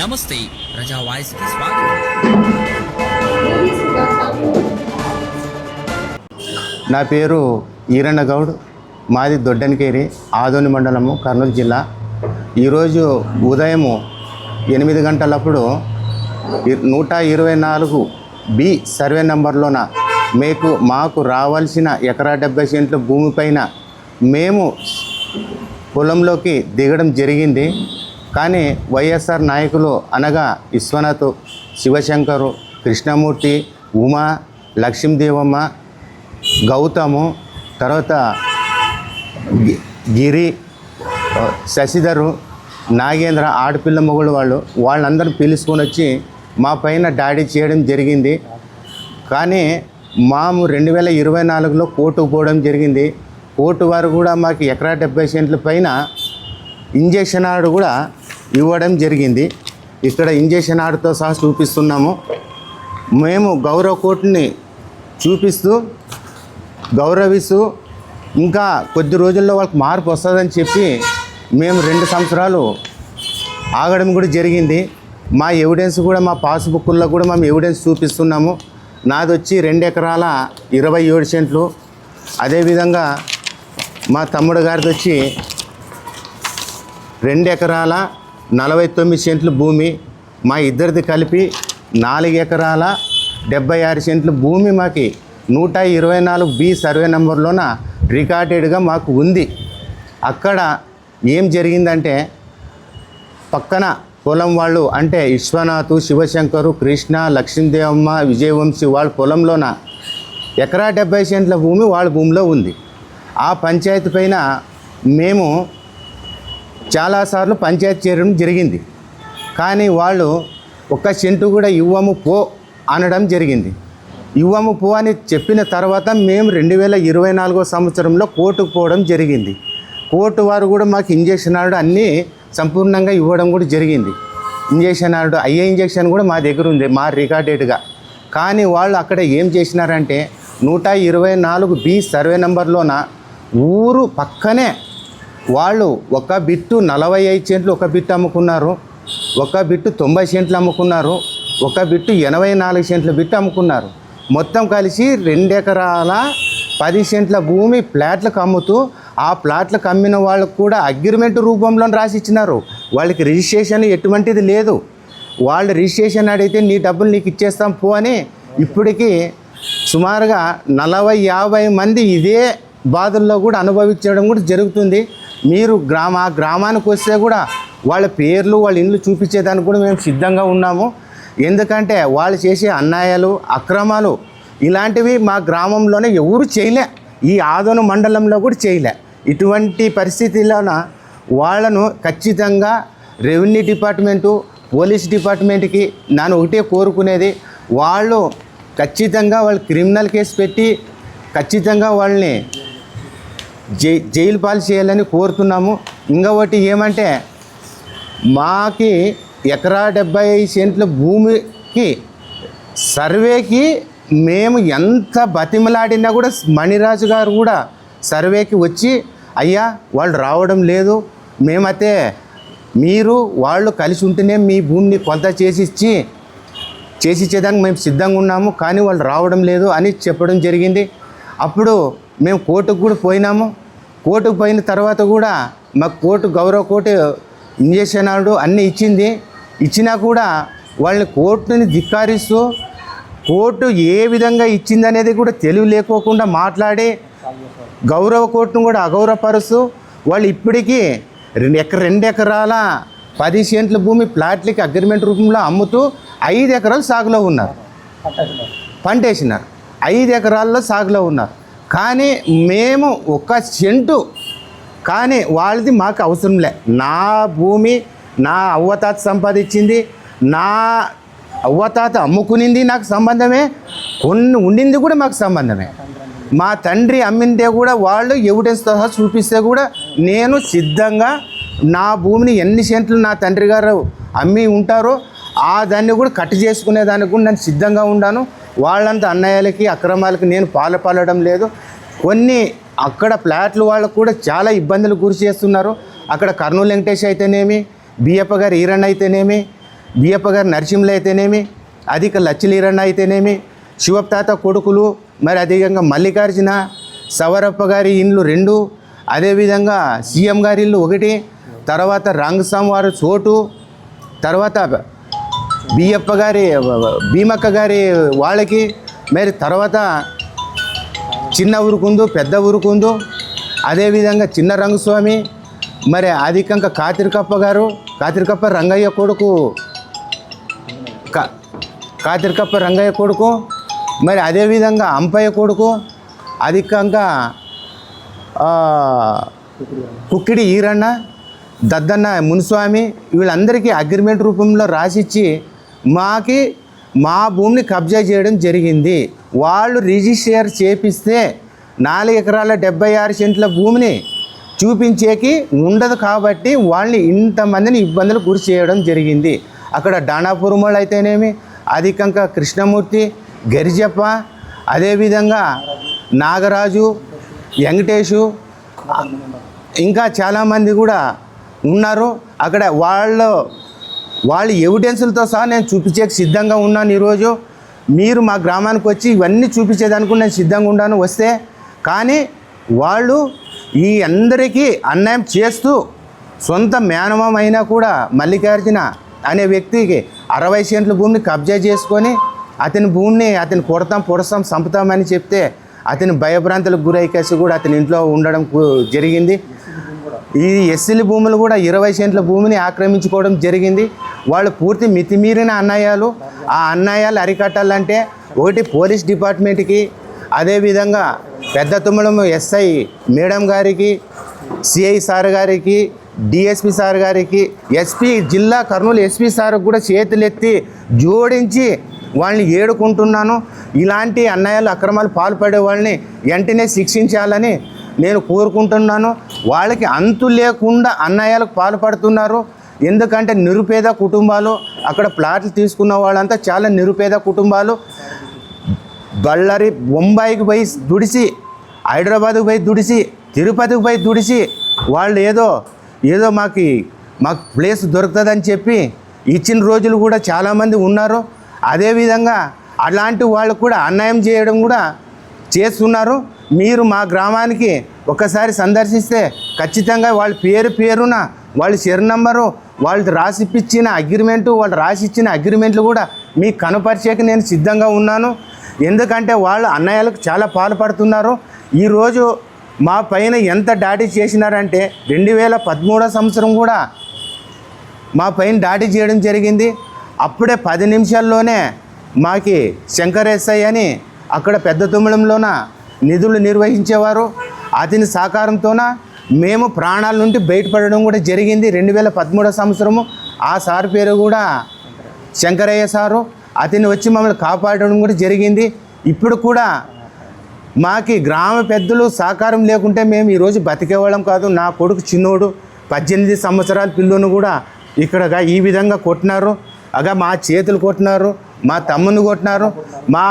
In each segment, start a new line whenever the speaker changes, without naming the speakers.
నమస్తే ప్రజా వాయిస్కి స్వాగతం.
నా పేరు ఈరన్న గౌడ్, మాది దొడ్డనికేరి, ఆదోని మండలము, కర్నూలు జిల్లా. ఈరోజు ఉదయము 8 గంటలప్పుడు 124 బి సర్వే నంబర్లోన మాకు రావాల్సిన ఎకరా 70 సెంట్ల భూమిపైన మేము పొలంలోకి దిగడం జరిగింది. కానీ వైఎస్ఆర్ నాయకులు అనగా విశ్వనాథ్, శివశంకరు, కృష్ణమూర్తి, ఉమా, లక్ష్మీదేవమ్మ, గౌతము, తర్వాత గిరి, శశిధరు, నాగేంద్ర, ఆడపిల్ల మొగుడు వాళ్ళందరూ పిలుచుకొని వచ్చి మా పైన దాడి చేయడం జరిగింది. కానీ మేము 2024లో కోర్టుకు పోవడం జరిగింది. కోర్టు వారు కూడా మాకు ఎకరా 70 సెంట్ల పైన ఇంజక్షన్ ఆర్డర్ కూడా ఇవ్వడం జరిగింది. ఇక్కడ ఇంజక్షన్ ఆర్డర్తో సహా చూపిస్తున్నాము. మేము గౌరవ కోర్టుని గౌరవిస్తూ ఇంకా కొద్ది రోజుల్లో వాళ్ళకి మార్పు వస్తుందని చెప్పి మేము 2 సంవత్సరాలు ఆగడం కూడా జరిగింది. మా ఎవిడెన్స్ కూడా మా పాస్బుక్లో కూడా మేము ఎవిడెన్స్ చూపిస్తున్నాము. నాది వచ్చి 2 ఎకరాల 27 సెంట్లు. అదేవిధంగా మా తమ్ముడు గారిది వచ్చి 2 ఎకరాల 49 సెంట్ల భూమి. మా ఇద్దరిది కలిపి 4 ఎకరాల 76 సెంట్ల భూమి మాకు 124 బి సర్వే నెంబర్లోన రికార్డెడ్గా మాకు ఉంది. అక్కడ ఏం జరిగిందంటే పక్కన పొలం వాళ్ళు అంటే విశ్వనాథ్, శివశంకరు, కృష్ణ, లక్ష్మీదేవమ్మ, విజయవంశీ వాళ్ళ పొలంలోన ఎకరా 70 సెంట్ల భూమి వాళ్ళ భూమిలో ఉంది. ఆ పంచాయతీ పైన మేము చాలాసార్లు పంచాయతీ చేరడం జరిగింది. కానీ వాళ్ళు 1 సెంటు కూడా ఇవ్వము పో అనడం జరిగింది. ఇవ్వము పో అని చెప్పిన తర్వాత మేము 2024 సంవత్సరంలో కోర్టుకు పోవడం జరిగింది. కోర్టు వారు కూడా మాకు ఇంజక్షన్ ఆర్డర్ అన్నీ సంపూర్ణంగా ఇవ్వడం కూడా జరిగింది. ఇంజక్షన్ ఆర్డర్ అయ్యే ఇంజక్షన్ కూడా మా దగ్గర ఉంది, మా రికార్డెడ్గా. కానీ వాళ్ళు అక్కడ ఏం చేసినారంటే 124 బి సర్వే నెంబర్లోన ఊరు పక్కనే వాళ్ళు 1 బిట్టు 45 సెంట్లు 1 బిట్టు అమ్ముకున్నారు, 1 బిట్టు 90 సెంట్లు అమ్ముకున్నారు, 1 బిట్టు 84 సెంట్ల బిట్టు అమ్ముకున్నారు. మొత్తం కలిసి 2 ఎకరాల 10 సెంట్ల భూమి ప్లాట్లకు అమ్ముతూ ఆ ప్లాట్లకు అమ్మిన వాళ్ళకు కూడా అగ్రిమెంట్ రూపంలో రాసి ఇచ్చినారు. వాళ్ళకి రిజిస్ట్రేషన్ ఎటువంటిది లేదు. వాళ్ళు రిజిస్ట్రేషన్ అడిగితే నీ డబ్బులు నీకు ఇచ్చేస్తాం పో అని ఇప్పటికీ సుమారుగా 40-50 మంది ఇదే బాధల్లో కూడా అనుభవించడం కూడా జరుగుతుంది. మీరు గ్రామానికి వస్తే కూడా వాళ్ళ పేర్లు వాళ్ళ ఇండ్లు చూపించేదానికి కూడా మేము సిద్ధంగా ఉన్నాము. ఎందుకంటే వాళ్ళు చేసే అన్యాయాలు, అక్రమాలు ఇలాంటివి మా గ్రామంలోనే ఎవరు చేయలే, ఈ ఆదోని మండలంలో కూడా చేయలే. ఇటువంటి పరిస్థితుల్లోన వాళ్ళను ఖచ్చితంగా రెవెన్యూ డిపార్ట్మెంటు, పోలీస్ డిపార్ట్మెంట్కి నేను ఒకటే కోరుకునేది, వాళ్ళు ఖచ్చితంగా వాళ్ళు క్రిమినల్ కేసు పెట్టి ఖచ్చితంగా వాళ్ళని జైలు పాలు చేయాలని కోరుతున్నాము. ఇంకొకటి ఏమంటే మాకి ఎకరా 70 సెంట్ల భూమికి సర్వేకి మేము ఎంత బతిమలాడినా కూడా మణిరాజు గారు కూడా సర్వేకి వచ్చి అయ్యా వాళ్ళు రావడం లేదు, మేమైతే మీరు వాళ్ళు కలిసి ఉంటేనే మీ భూమిని కొలత చేసిచ్చేదానికి మేము సిద్ధంగా ఉన్నాము, కానీ వాళ్ళు రావడం లేదు అని చెప్పడం జరిగింది. అప్పుడు మేము కోర్టుకు కూడా పోయినాము. కోర్టుకు పోయిన తర్వాత కూడా మాకు గౌరవ కోర్టు ఇంజక్షన్ ఆర్డర్ అన్నీ ఇచ్చినా కూడా వాళ్ళని కోర్టుని ధిక్కారిస్తూ కోర్టు ఏ విధంగా ఇచ్చిందనేది కూడా తెలివి లేకోకుండా మాట్లాడి గౌరవ కోర్టును కూడా అగౌరవపరుస్తూ వాళ్ళు ఇప్పటికీ 2 ఎకరాల 10 సెంట్ల భూమి ప్లాట్లకి అగ్రిమెంట్ రూపంలో అమ్ముతూ 5 ఎకరాలు సాగులో ఉన్నారు, పంటేసినారు. 5 ఎకరాల్లో సాగులో ఉన్నారు. కానీ మేము 1 సెంటు కానీ వాళ్ళది మాకు అవసరం లే. నా భూమి నా అవ్వతాత సంపాదించింది, నా అవ్వతాత అమ్ముకునింది నాకు సంబంధమే, కొన్ని ఉండింది కూడా మాకు సంబంధమే. మా తండ్రి అమ్మిందే కూడా వాళ్ళు ఎవిడెన్స్తో సహా చూపిస్తే కూడా నేను సిద్ధంగా నా భూమిని ఎన్ని సెంట్లు నా తండ్రి గారు అమ్మి ఉంటారో ఆ దాన్ని కూడా కట్ చేసుకునేదానికి కూడా నేను సిద్ధంగా ఉన్నాను. వాళ్ళంతా అన్యాయాలకి అక్రమాలకి నేను పాల్పడడం లేదు. కొన్ని అక్కడ ఫ్లాట్లు వాళ్ళకు కూడా చాలా ఇబ్బందులు గురి చేస్తున్నారు. అక్కడ కర్నూలు వెంకటేష్ అయితేనేమి, బియ్యప్ప గారు ఈరన్న అయితేనేమి, బియ్యప్ప గారి నరసింహులు అయితేనేమి, అధిక లచ్చిలీరన్న అయితేనేమి, శివప్తాత కొడుకులు, మరి అధికంగా మల్లికార్జున, సవరప్ప గారి ఇండ్లు 2, అదేవిధంగా సీఎం గారి ఇల్లు 1, తర్వాత రంగస్వామి వారి చోటు, తర్వాత బియ్యప్ప గారి భీమక్క గారి వాళ్ళకి, మరి తర్వాత చిన్న ఊరుకుందు, పెద్ద ఊరుకుందు, అదేవిధంగా చిన్న రంగస్వామి, మరి అధికంగా కాతిరికప్ప రంగయ్య కొడుకు, కాతిరికప్ప రంగయ్య కొడుకు, మరి అదేవిధంగా అంపయ్య కొడుకు, అధికంగా కుక్కిడి ఈరన్న, దద్దన్న మునిస్వామి, వీళ్ళందరికీ అగ్రిమెంట్ రూపంలో రాసిచ్చి మా భూమిని కబ్జా చేయడం జరిగింది. వాళ్ళు రిజిస్టర్ చేపిస్తే 4 ఎకరాల 76 సెంట్ల భూమిని చూపించేకి ఉండదు కాబట్టి వాళ్ళని ఇంతమందిని ఇబ్బందులు గురి చేయడం జరిగింది. అక్కడ డానాపురమోళ్ళు అయితేనేమి, అధికంగా కృష్ణమూర్తి, గరిజప్ప, అదేవిధంగా నాగరాజు, వెంకటేషు, ఇంకా చాలామంది కూడా ఉన్నారు. అక్కడ వాళ్ళ ఎవిడెన్సులతో సహా నేను చూపించేకి సిద్ధంగా ఉన్నాను. ఈరోజు మీరు మా గ్రామానికి వచ్చి ఇవన్నీ చూపించేదానికి నేను సిద్ధంగా ఉన్నాను వస్తే. కానీ వాళ్ళు ఈ అందరికీ అన్యాయం చేస్తూ సొంత మేనమామ అయినా కూడా మల్లికార్జున అనే వ్యక్తికి 60 సెంట్ల భూమిని కబ్జా చేసుకొని అతని భూమిని పొడుస్తాం చంపుతామని చెప్తే అతని భయభ్రాంతులకు గురైకేసి కూడా అతని ఇంట్లో ఉండడం జరిగింది. ఈ ఎస్సీల భూములు కూడా 20 సెంట్ల భూమిని ఆక్రమించుకోవడం జరిగింది. వాళ్ళు పూర్తి మితిమీరిన అన్యాయాలు. ఆ అన్యాయాలు అరికట్టాలంటే ఒకటి పోలీస్ డిపార్ట్మెంట్కి, అదేవిధంగా పెద్ద తుమ్మలం ఎస్ఐ మేడం గారికి, సిఐ సార్ గారికి, డిఎస్పి సార్ గారికి, ఎస్పీ జిల్లా కర్నూలు ఎస్పీ సార్ కూడా చేతులెత్తి జోడించి వాళ్ళని ఏడుకుంటున్నాను. ఇలాంటి అన్యాయాలు అక్రమాలు పాల్పడే వాళ్ళని వెంటనే శిక్షించాలని నేను కోరుకుంటున్నాను. వాళ్ళకి అంతు లేకుండా అన్యాయాలకు పాల్పడుతున్నారు. ఎందుకంటే నిరుపేద కుటుంబాలు, అక్కడ ప్లాట్లు తీసుకున్న వాళ్ళంతా చాలా నిరుపేద కుటుంబాలు. బళ్ళారి బొంబాయికి పోయి దుడిసి, హైదరాబాద్కి పోయి దుడిసి, తిరుపతికి పోయి దుడిసి వాళ్ళు ఏదో మాకు ప్లేస్ దొరుకుతుందని చెప్పి ఇచ్చిన రోజులు కూడా చాలామంది ఉన్నారు. అదేవిధంగా అలాంటి వాళ్ళు కూడా అన్యాయం చేయడం కూడా చేస్తున్నారు. మీరు మా గ్రామానికి ఒకసారి సందర్శిస్తే ఖచ్చితంగా వాళ్ళ పేరున వాళ్ళ షెర్ నంబరు, వాళ్ళు రాసిప్పించిన అగ్రిమెంటు, వాళ్ళు రాసిచ్చిన అగ్రిమెంట్లు కూడా మీకు కనపరిచేకి నేను సిద్ధంగా ఉన్నాను. ఎందుకంటే వాళ్ళు అన్యాయాలకు చాలా పాల్పడుతున్నారు. ఈరోజు మా పైన ఎంత దాడి చేసినారంటే 2013 సంవత్సరం కూడా మా పైన దాడి చేయడం జరిగింది. అప్పుడే 10 నిమిషాల్లోనే మాకి శంకర్ ఎస్ఐ అని అక్కడ పెద్ద తుమ్మలంలోన నిధులు నిర్వహించేవారు. అతని సహకారంతోన మేము ప్రాణాల నుండి బయటపడడం కూడా జరిగింది. 2013 సంవత్సరము ఆ సార్ పేరు కూడా శంకరయ్య సారు. అతను వచ్చి మమ్మల్ని కాపాడడం కూడా జరిగింది. ఇప్పుడు కూడా మాకి గ్రామ పెద్దలు సహకారం లేకుంటే మేము ఈరోజు బతికేవాళ్ళం కాదు. నా కొడుకు చిన్నోడు 18 సంవత్సరాల పిల్లను కూడా ఇక్కడ ఈ విధంగా కొట్టినారు. మా చేతులు కొట్టినారు, మా తమ్ముని కొట్టినారు. మా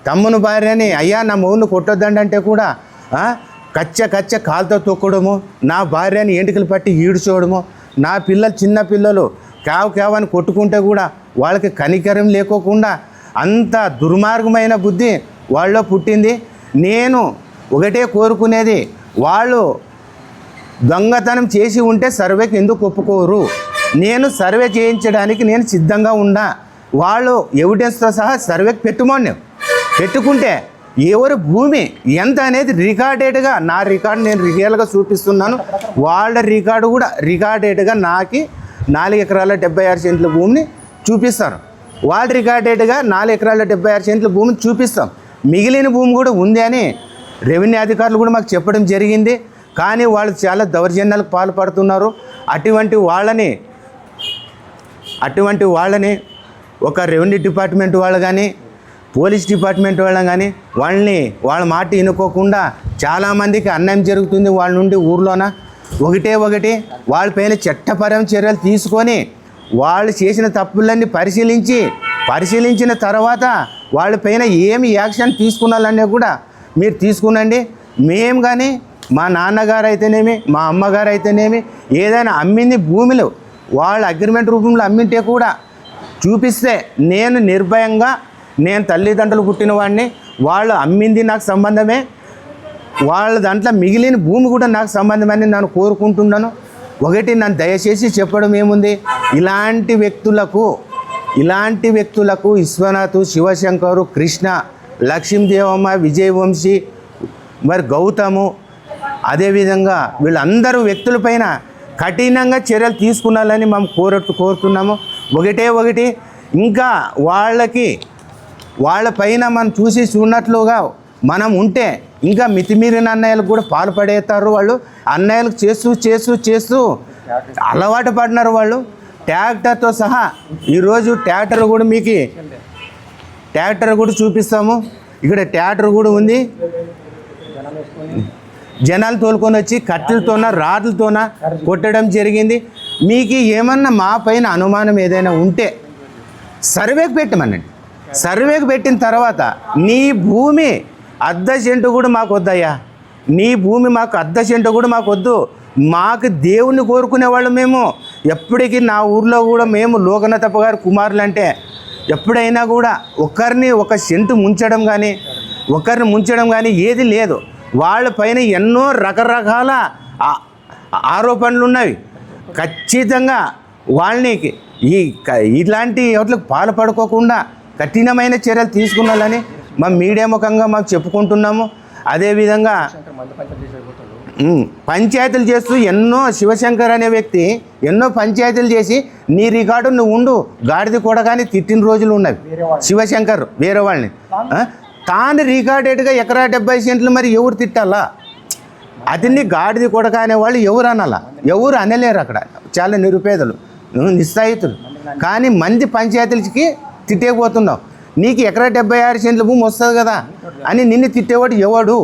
తమ్ముని భార్యని అయ్యా నా మొగుడిని కొట్టొద్దండి అంటే కూడా కచ్చ కాలుతో తొక్కడము, నా భార్యని ఎంటికలు పట్టి ఈడ్చోవడము, నా చిన్న పిల్లలు కేవని కొట్టుకుంటే కూడా వాళ్ళకి కనికరం లేకోకుండా అంత దుర్మార్గమైన బుద్ధి వాళ్ళలో పుట్టింది. నేను ఒకటే కోరుకునేది, వాళ్ళు దొంగతనం చేసి ఉంటే సర్వేకి ఎందుకు ఒప్పుకోరు? నేను సర్వే చేయించడానికి నేను సిద్ధంగా ఉన్నా. వాళ్ళు ఎవిడెన్స్తో సహా సర్వేకి పెట్టుకుంటే ఎవరి భూమి ఎంత అనేది రికార్డెడ్గా, నా రికార్డు నేను రియల్గా చూపిస్తున్నాను. వాళ్ళ రికార్డు కూడా రికార్డెడ్గా నాకు 4 ఎకరాల 76 సెంట్ల భూమిని చూపిస్తారు. వాళ్ళ రికార్డెడ్గా 4 ఎకరాల 76 సెంట్ల భూమిని చూపిస్తాం. మిగిలిన భూమి కూడా ఉంది అని రెవెన్యూ అధికారులు కూడా మాకు చెప్పడం జరిగింది. కానీ వాళ్ళు చాలా దౌర్జన్యాలకు పాల్పడుతున్నారు. అటువంటి వాళ్ళని ఒక రెవెన్యూ డిపార్ట్మెంట్ వాళ్ళు కానీ, పోలీస్ డిపార్ట్మెంట్ వాళ్ళని కానీ వాళ్ళ మాట వినుకోకుండా చాలామందికి అన్యాయం జరుగుతుంది. వాళ్ళ నుండి ఊర్లోన ఒకటి వాళ్ళపైన చట్టపరమైన చర్యలు తీసుకొని వాళ్ళు చేసిన తప్పులన్నీ పరిశీలించిన తర్వాత వాళ్ళపైన ఏమి యాక్షన్ తీసుకున్నాలనే కూడా మీరు తీసుకునండి. మేము కానీ మా నాన్నగారు అయితేనేమి, మా అమ్మగారు అయితేనేమి ఏదైనా అమ్మింది భూమిలో వాళ్ళ అగ్రిమెంట్ రూపంలో అమ్మింటే కూడా చూపిస్తే నేను నిర్భయంగా నేను తల్లిదండ్రులు పుట్టిన వాడిని, వాళ్ళు అమ్మింది నాకు సంబంధమే, వాళ్ళ దాంట్లో మిగిలిన భూమి కూడా నాకు సంబంధమని నేను కోరుకుంటున్నాను. ఒకటి నన్ను దయచేసి చెప్పడం ఏముంది, ఇలాంటి వ్యక్తులకు విశ్వనాథ్, శివశంకరు, కృష్ణ, లక్ష్మీదేవమ్మ, విజయవంశీ, మరి గౌతము, అదేవిధంగా వీళ్ళందరూ వ్యక్తులపైన కఠినంగా చర్యలు తీసుకున్నాలని మేము కోరుతున్నాము. ఒకటి ఇంకా వాళ్ళపైన మనం చూసినట్లుగా మనం ఉంటే ఇంకా మితిమీరిన అన్యాయాలకు కూడా పాల్పడేస్తారు. వాళ్ళు అన్యాయాలకు చేస్తూ అలవాటు పడినారు వాళ్ళు. ట్రాక్టర్తో సహా ఈరోజు ట్రాక్టర్ కూడా చూపిస్తాము. ఇక్కడ ట్రాక్టర్ కూడా ఉంది. జనాలు తోలుకొని వచ్చి కట్టెలతోన రాడ్లతోన కొట్టడం జరిగింది. మీకు ఏమన్నా మా పైన అనుమానం ఏదైనా ఉంటే సర్వేకి పెట్టమనండి. సర్వేకి పెట్టిన తర్వాత నీ భూమి అర్ధ సెంటు కూడా మాకు వద్దయ్యా, నీ భూమి మాకు అర్ధ సెంటు కూడా మాకు వద్దు. మాకు దేవుణ్ణి కోరుకునేవాళ్ళు మేము. ఎప్పటికీ నా ఊర్లో కూడా మేము లోకనాథప్ప గారి కుమారులు అంటే ఎప్పుడైనా కూడా ఒక సెంటు ముంచడం కానీ ఏది లేదు. వాళ్ళపైన ఎన్నో రకరకాల ఆరోపణలు ఉన్నవి. ఖచ్చితంగా వాళ్ళని ఇలాంటి వాటికి పాల్పడుకోకుండా కఠినమైన చర్యలు తీసుకున్నాలని మా మీడియా ముఖంగా మాకు చెప్పుకుంటున్నాము. అదేవిధంగా పంచాయతీలు చేస్తూ శివశంకర్ అనే వ్యక్తి ఎన్నో పంచాయతీలు చేసి నీ రికార్డు నువ్వు ఉండు గాడిది కూడా కానీ తిట్టిన రోజులు ఉన్నవి. శివశంకర్ వేరే వాళ్ళని తాను రికార్డెడ్గా ఎకరా 70 సెంట్లు మరి ఎవరు తిట్టాలా? అతన్ని గాడిది కొడక అనేవాళ్ళు ఎవరు అనాలా? ఎవరు అనలేరు. అక్కడ చాలా నిరుపేదలు, నిస్సాయితులు. కానీ మంది పంచాయతీలకి తిట్టేపోతున్నావు. నీకు ఎకరా 76 సెంట్ల భూమి వస్తుంది కదా అని నిన్ను తిట్టేవాడు ఎవడు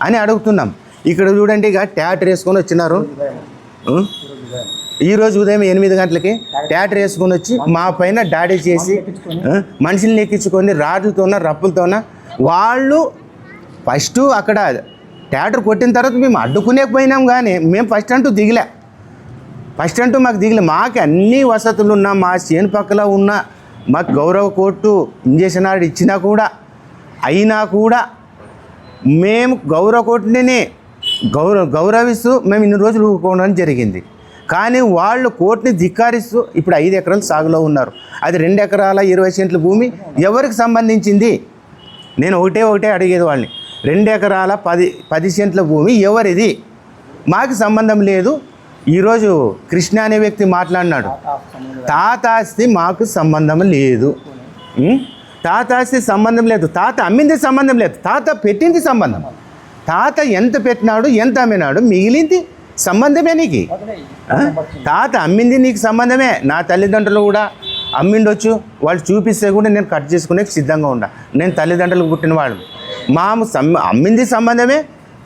అని అడుగుతున్నాం. ఇక్కడ చూడండి, ఇక ట్రాక్టర్ వేసుకొని వచ్చినారు. ఈరోజు ఉదయం 8 గంటలకి ట్రాక్టర్ వేసుకొని వచ్చి మా పైన దాడి చేసి మనుషుల్ని ఎక్కించుకొని రాడ్లతోన రప్పులతోన వాళ్ళు ఫస్ట్ అక్కడ ట్రాక్టర్ కొట్టిన తర్వాత మేము అడ్డుకునే పోయినాం. కానీ మేము ఫస్ట్ అంటూ మాకు దిగలే. మాకు అన్ని వసతులు ఉన్నా, మా చేను పక్కల ఉన్న మాకు గౌరవ కోర్టు ఇంజక్షన్ ఆర్డర్ ఇచ్చినా కూడా మేము గౌరవ కోర్టుని గౌరవిస్తూ మేము ఇన్ని రోజులు ఊరుకోవడం జరిగింది. కానీ వాళ్ళు కోర్టుని ధిక్కారిస్తూ ఇప్పుడు 5 ఎకరాలు సాగులో ఉన్నారు. అది 2 ఎకరాల 20 సెంట్ల భూమి ఎవరికి సంబంధించింది? నేను ఒకటే అడిగేది వాళ్ళని, 2 ఎకరాల 10 సెంట్ల భూమి ఎవరిది? మాకు సంబంధం లేదు. ఈరోజు కృష్ణ అనే వ్యక్తి మాట్లాడినాడు, తాత ఆస్తి మాకు సంబంధం లేదు. తాత ఆస్తి సంబంధం లేదు, తాత అమ్మింది సంబంధం లేదు, తాత పెట్టింది సంబంధం. తాత ఎంత పెట్టినాడు, ఎంత అమ్మినాడు, మిగిలింది సంబంధమే నీకు. తాత అమ్మింది నీకు సంబంధమే. నా తల్లిదండ్రులు కూడా అమ్మిండొచ్చు, వాళ్ళు చూపిస్తే కూడా నేను కట్ చేసుకునే సిద్ధంగా ఉండా. నేను తల్లిదండ్రులకు పుట్టినవాడు. అమ్మింది సంబంధమే,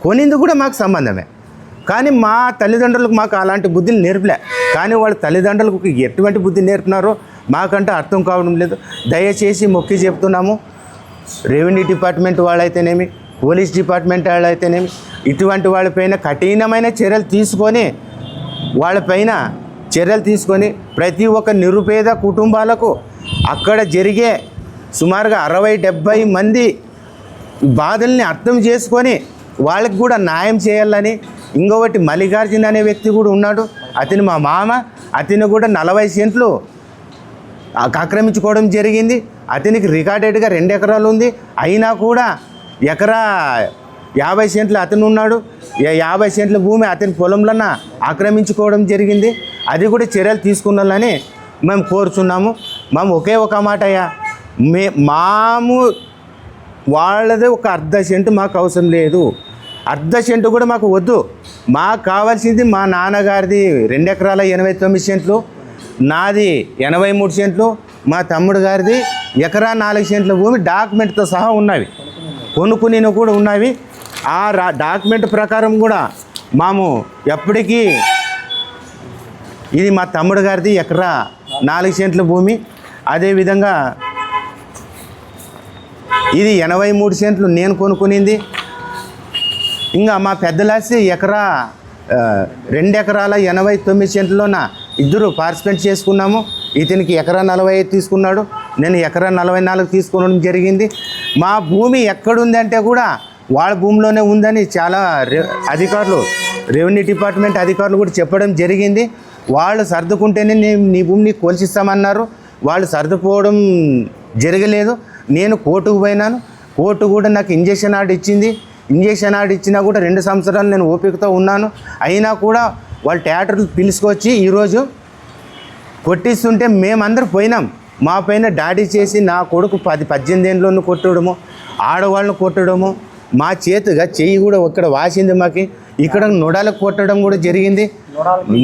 కొనింది కూడా మాకు సంబంధమే. కానీ మా తల్లిదండ్రులకు మాకు అలాంటి బుద్ధిని నేర్పలే. కానీ వాళ్ళ తల్లిదండ్రులకు ఎటువంటి బుద్ధి నేర్పినారో మాకంటే అర్థం కావడం లేదు. దయచేసి మొక్కి చెప్తున్నాము, రెవెన్యూ డిపార్ట్మెంట్ వాళ్ళైతేనేమి, పోలీస్ డిపార్ట్మెంట్ వాళ్ళైతేనేమి, ఇటువంటి వాళ్ళపైన కఠినమైన చర్యలు తీసుకొని ప్రతి ఒక్క నిరుపేద కుటుంబాలకు అక్కడ జరిగే సుమారుగా 60-70 మంది బాధల్ని అర్థం చేసుకొని వాళ్ళకి కూడా న్యాయం చేయాలని. ఇంకొకటి మల్లికార్జున అనే వ్యక్తి కూడా ఉన్నాడు, అతను మా మామ. అతను కూడా 40 సెంట్లు ఆక్రమించుకోవడం జరిగింది. అతనికి రికార్డెడ్గా 2 ఎకరాలు ఉంది. అయినా కూడా ఎకరా 50 సెంట్లు అతను ఉన్నాడు. 50 సెంట్ల భూమి అతని పొలంలోన ఆక్రమించుకోవడం జరిగింది. అది కూడా చర్యలు తీసుకున్నాలని మేము కోరుచున్నాము. మేము ఒకే ఒక మాట అయ్యా, వాళ్ళది ఒక అర్ధ సెంటు మాకు అవసరం లేదు, అర్ధ సెంటు కూడా మాకు వద్దు. మాకు కావాల్సింది మా నాన్నగారిది 2 ఎకరాల 89 సెంట్లు, నాది 83 సెంట్లు, మా తమ్ముడు గారిది ఎకరా 4 సెంట్ల భూమి డాక్యుమెంట్తో సహా ఉన్నవి, కొనుక్కుని కూడా ఉన్నవి. ఆ డాక్యుమెంట్ ప్రకారం కూడా మేము ఎప్పటికీ ఇది మా తమ్ముడు గారిది ఎకరా 4 సెంట్ల భూమి. అదేవిధంగా ఇది 83 సెంట్లు నేను కొనుక్కునింది. ఇంకా మా పెద్దలాసి ఎకరా 2 ఎకరాల 89 సెంట్లోన ఇద్దరు పార్టిసిపేట్ చేసుకున్నాము. ఇతనికి ఎకరా 45 తీసుకున్నాడు, నేను ఎకరా 44 తీసుకోవడం జరిగింది. మా భూమి ఎక్కడుందంటే కూడా వాళ్ళ భూమిలోనే ఉందని చాలా అధికారులు, రెవెన్యూ డిపార్ట్మెంట్ అధికారులు కూడా చెప్పడం జరిగింది. వాళ్ళు సర్దుకుంటేనే నీ భూమిని కొలిసిస్తామన్నారు. వాళ్ళు సర్దుపోవడం జరగలేదు. నేను కోర్టుకు పోయినాను. కోర్టు కూడా నాకు ఇంజక్షన్ ఆర్డర్ ఇచ్చింది. ఇంజక్షన్ ఆర్డర్ ఇచ్చినా కూడా 2 సంవత్సరాలు నేను ఓపికతో ఉన్నాను. అయినా కూడా వాళ్ళు థియేటర్లు పిలుచుకొచ్చి ఈరోజు కొట్టిస్తుంటే మేమందరం పోయినాం. మా పైన దాడి చేసి నా కొడుకు 18 ఏళ్ళను కొట్టడము, ఆడవాళ్ళను కొట్టడము, మా చేతిగా చెయ్యి కూడా ఇక్కడ వాసింది. మాకి ఇక్కడ నొడాలకు కొట్టడం కూడా జరిగింది.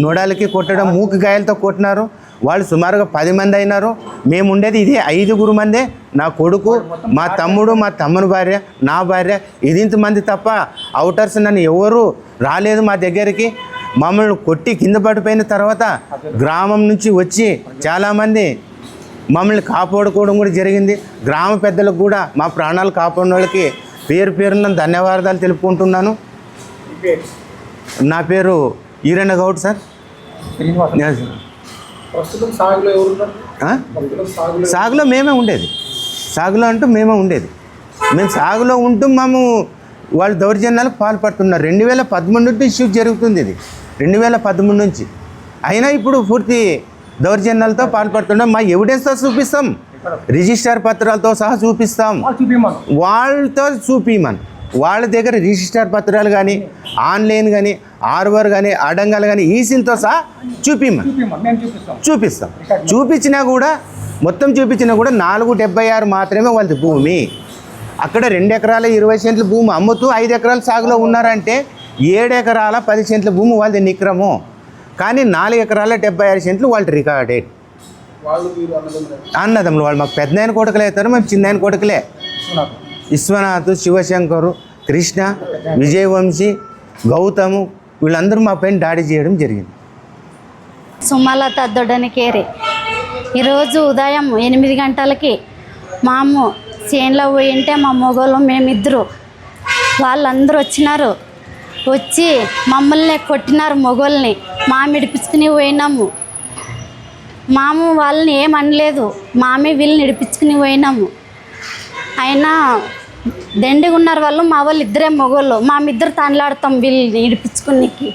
నొడాలకి కొట్టడం, మూకు గాయాలతో కొట్టినారు. వాళ్ళు సుమారుగా 10 మంది అయినారు. మేము ఉండేది ఇదే 5 మందే. నా కొడుకు, మా తమ్ముడు, మా తమ్ముని భార్య, నా భార్య, ఇది ఇంతమంది తప్ప అవుటర్స్ నన్ను ఎవరు రాలేదు మా దగ్గరికి. మమ్మల్ని కొట్టి కింద పడిపోయిన తర్వాత గ్రామం నుంచి వచ్చి చాలామంది మమ్మల్ని కాపాడుకోవడం కూడా జరిగింది. గ్రామ పెద్దలకు కూడా మా ప్రాణాలు కాపాడిన వాళ్ళకి పేరున ధన్యవాదాలు తెలుపుకుంటున్నాను. నా పేరు ఈరన్న గౌడ్ సార్. సాగులో మేమే ఉండేది. సాగులో అంటూ మేమే ఉండేది. మేము సాగులో ఉంటూ మేము వాళ్ళు దౌర్జన్యాలకు పాల్పడుతున్నారు. 2013 నుంచి ఇష్యూ జరుగుతుంది. ఇది 2013 నుంచి. అయినా ఇప్పుడు పూర్తి దౌర్జన్యాలతో పాల్పడుతున్నాం. మా ఎవిడెన్స్తో చూపిస్తాం, రిజిస్టర్ పత్రాలతో సహా చూపిస్తాం. వాళ్ళతో చూపిమని వాళ్ళ దగ్గర రిజిస్టర్ పత్రాలు కానీ, ఆన్లైన్ కానీ, ఆర్వర్ కానీ, అడంగాలు కానీ, ఈసీలతో సహా చూపిమని చూపిస్తాం. చూపించినా కూడా మొత్తం చూపించినా కూడా 476 మాత్రమే వాళ్ళది భూమి. అక్కడ 2 ఎకరాల 20 సెంట్ల భూమి అమ్ముతూ 5 ఎకరాల సాగులో ఉన్నారంటే 7 ఎకరాల 10 సెంట్ల భూమి వాళ్ళది నిక్రము. కానీ 4 ఎకరాల 76 సెంట్లు వాళ్ళు రికార్డెడ్. అన్నదమ్ములు వాళ్ళు మాకు పెద్ద ఆయన కొడుకులే అవుతారు, మేము చిన్న ఆయన కొడుకులే. విశ్వనాథ్, శివశంకరు, కృష్ణ, విజయవంశీ, గౌతము వీళ్ళందరూ మా పైన దాడి చేయడం జరిగింది.
సుమలత దొడ్డనికేరి ఈరోజు ఉదయం 8 గంటలకి మాము చేనులో పోయింటే మా మొగోళ్ళు మేమిద్దరు వాళ్ళందరూ వచ్చినారు. వచ్చి మమ్మల్ని కొట్టినారు. మొగోళ్ళని ఇడిపించుకుని పోయినాము. మాము వాళ్ళని ఏమనలేదు. వీళ్ళని ఇడిపించుకుని పోయినాము. అయినా దండిగా ఉన్నారు వాళ్ళు. మా వాళ్ళు ఇద్దరే మొగోళ్ళు. ఇద్దరు తాండ్లాడతాం వీళ్ళని ఇడిపించుకునికి.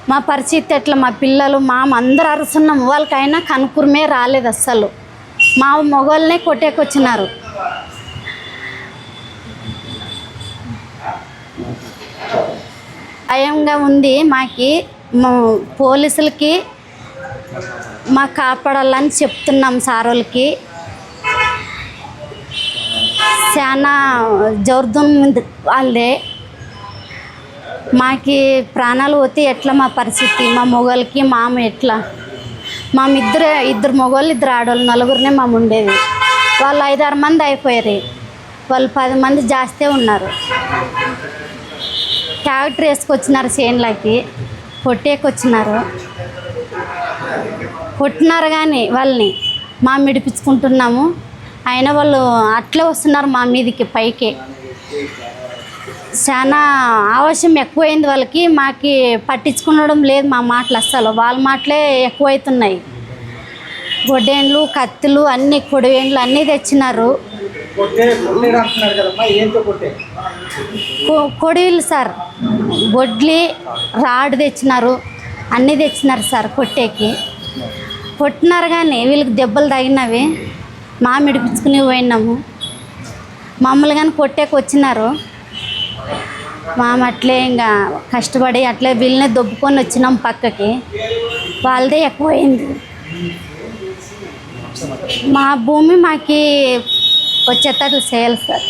మా పరిస్థితి ఎట్లా, మా పిల్లలు అందరూ అరుస్తున్నాము. వాళ్ళకైనా కనుకురమే రాలేదు అస్సలు. మా మొగోళ్ళనే కొట్టేకొచ్చినారు. భయంగా ఉంది మాకి. పోలీసులకి మాకు కాపాడాలని చెప్తున్నాం. సారోళ్ళకి చాలా జోర్దం వాళ్ళే. మాకి ప్రాణాలు పోతే ఎట్లా మా పరిస్థితి? మా మొగోళ్ళకి ఎట్లా? ఇద్దరు మొగోళ్ళు, 2 ఆడవాళ్ళు, 4గురినే ఉండేది. వాళ్ళు 5-6 మంది అయిపోయారు. వాళ్ళు 10 మంది జాస్తి ఉన్నారు. ట్రాక్టర్ వేసుకొచ్చినారు చేనులకి, కొట్టేకొచ్చినారు. కొట్టినారు కానీ వాళ్ళని ఇడిపించుకుంటున్నాము. అయినా వాళ్ళు అట్లే వస్తున్నారు మా మీదకి పైకి. చాలా ఆవశ్యం ఎక్కువైంది వాళ్ళకి. మాకి పట్టించుకునడం లేదు మా మాటలు అస్సలు. వాళ్ళ మాటలే ఎక్కువైతున్నాయి. గొడ్డేండ్లు, కత్తులు, అన్నీ కొడివేండ్లు అన్నీ తెచ్చినారు. కొడివిలు సార్, గొడ్లి, రాడ్ తెచ్చినారు, అన్నీ తెచ్చినారు సార్ కొట్టేకి. కొట్టినారు కానీ వీళ్ళకి దెబ్బలు తగినవి. ఇడిపించుకుని పోయినాము. మమ్మల్ని కానీ కొట్టేకి వచ్చినారు. అట్లే ఇంకా కష్టపడి అట్లే వీళ్ళనే దొబ్బుకొని వచ్చినాం పక్కకి. వాళ్ళదే ఎక్కువైంది. మా భూమి మాకి వచ్చేటట్లు చేయాలి సార్.